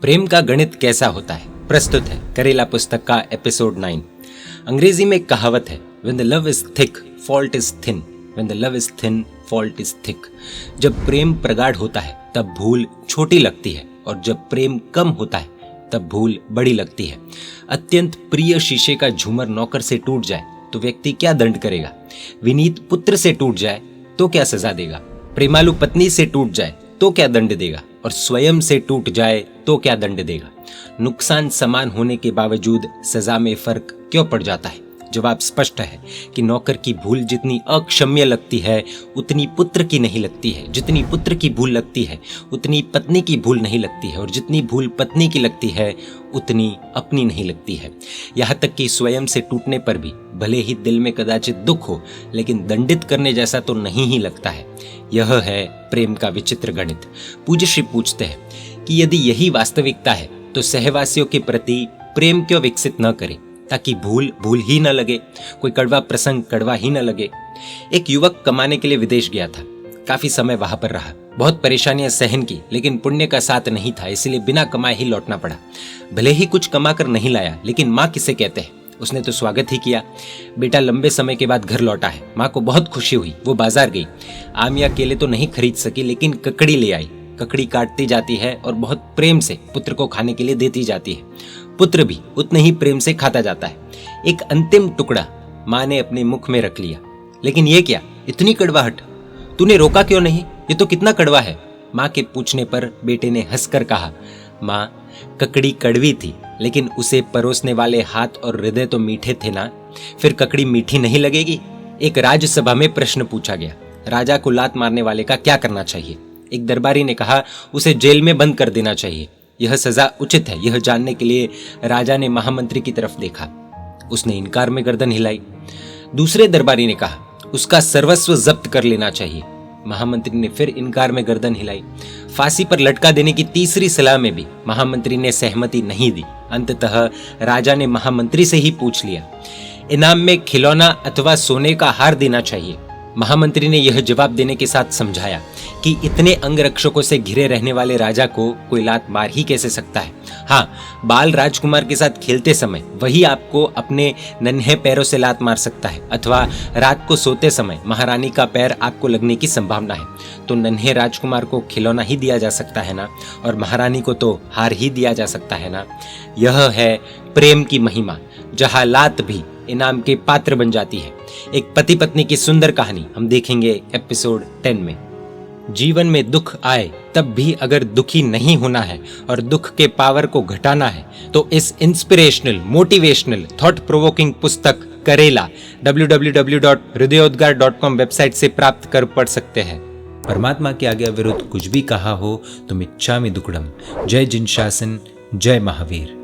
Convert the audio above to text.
प्रेम का गणित कैसा होता है, प्रस्तुत है करेला पुस्तक का एपिसोड 9। अंग्रेजी में एक कहावत है, When the love is thick, fault is thin. When the love is thin, fault is thick. जब प्रेम प्रगाढ़ होता है तब भूल छोटी लगती है और जब प्रेम कम होता है तब भूल बड़ी लगती है। अत्यंत प्रिय शीशे का झूमर नौकर से टूट जाए तो व्यक्ति क्या दंड करेगा? विनीत पुत्र से टूट जाए तो क्या सजा देगा? प्रेमालु पत्नी से टूट जाए तो क्या दंड देगा? और स्वयं से टूट जाए तो क्या दंड देगा? नुकसान समान होने के बावजूद सजा में फर्क क्यों पड़ जाता है? जवाब स्पष्ट है कि नौकर की भूल जितनी अक्षम्य लगती है उतनी पुत्र की नहीं लगती है। जितनी पुत्र की भूल लगती है उतनी पत्नी की भूल नहीं लगती है और जितनी भूल पत्नी की लगती है उतनी अपनी नहीं लगती है। यहाँ तक कि स्वयं से टूटने पर भी भले ही दिल में कदाचित दुख हो लेकिन दंडित करने जैसा तो नहीं ही लगता है। यह है प्रेम का विचित्र गणित। पूज्य श्री पूछते हैं कि यदि यही वास्तविकता है तो सहवासियों के प्रति प्रेम क्यों विकसित न करें ताकि भूल भूल ही न लगे, कोई कड़वा प्रसंग कड़वा ही न लगे। एक युवक कमाने के लिए विदेश गया था। काफी समय वहां पर रहा, बहुत परेशानियां सहन की, लेकिन पुण्य का साथ नहीं था, इसलिए बिना कमाए ही लौटना पड़ा। भले ही कुछ कमा कर नहीं लाया, लेकिन माँ किसे कहते हैं, उसने तो स्वागत ही किया। बेटा लंबे समय के बाद घर लौटा है। माँ को बहुत खुशी हुई। वो बाजार गई। आम या केले तो नहीं खरीद सकी, लेकिन ककड़ी ले आई। ककड़ी काटती जाती है और बहुत प्रेम से पुत्र को खाने के लिए देती जाती है। पुत्र भी उतने ही प्रेम से खाता जाता है। एक अंतिम टुकड़ा माँ ने अपने मुख में रख लिया। लेकिन ये क्या, इतनी कड़वाहट, तूने रोका क्यों नहीं? ये तो कितना कड़वा है। माँ के पूछने पर बेटे ने हंसकर कहा, माँ ककड़ी कड़वी थी लेकिन उसे परोसने वाले हाथ और हृदय तो मीठे थे ना, फिर ककड़ी मीठी नहीं लगेगी? एक राज्यसभा में प्रश्न पूछा गया, राजा को लात मारने वाले का क्या करना चाहिए? एक दरबारी ने कहा, उसे जेल में बंद कर देना चाहिए। यह सजा उचित है, यह जानने के लिए राजा ने महामंत्री की तरफ देखा। उसने इनकार में गर्दन हिलाई। दूसरे दरबारी ने कहा, उसका सर्वस्व जब्त कर लेना चाहिए। महामंत्री ने फिर इनकार में गर्दन हिलाई। फांसी पर लटका देने की तीसरी सलाह में भी महामंत्री ने सहमति नहीं दी। अंततः राजा ने महामंत्री से ही पूछ लिया, इनाम में खिलौना अथवा सोने का हार देना चाहिए। महामंत्री ने यह जवाब देने के साथ समझाया कि इतने अंगरक्षकों से घिरे रहने वाले राजा को कोई लात मार ही कैसे सकता है। हाँ, बाल राजकुमार के साथ खेलते समय वही आपको अपने नन्हे पैरों से लात मार सकता है, अथवा रात को सोते समय महारानी का पैर आपको लगने की संभावना है तो नन्हे राजकुमार को खिलौना ही दिया जा सकता है ना, और महारानी को तो हार ही दिया जा सकता है ना। यह है प्रेम की महिमा, जहाँ लात भी इनाम के पात्र बन जाती है। एक पति पत्नी की सुंदर कहानी हम देखेंगे एपिसोड 10 में। जीवन में दुख आए तब भी अगर दुखी नहीं होना है और दुख के पावर को घटाना है तो इस इंस्पिरेशनल, मोटिवेशनल, थॉट प्रोवोकिंग पुस्तक करेला www.hridayoddgar.com वेबसाइट से प्राप्त कर पढ़ सकते हैं। परमात्मा के आज्ञा विरुद्ध कुछ भी कहा हो तो मिच्छामि दुक्कडम। जय जिन शासन, जय महावीर।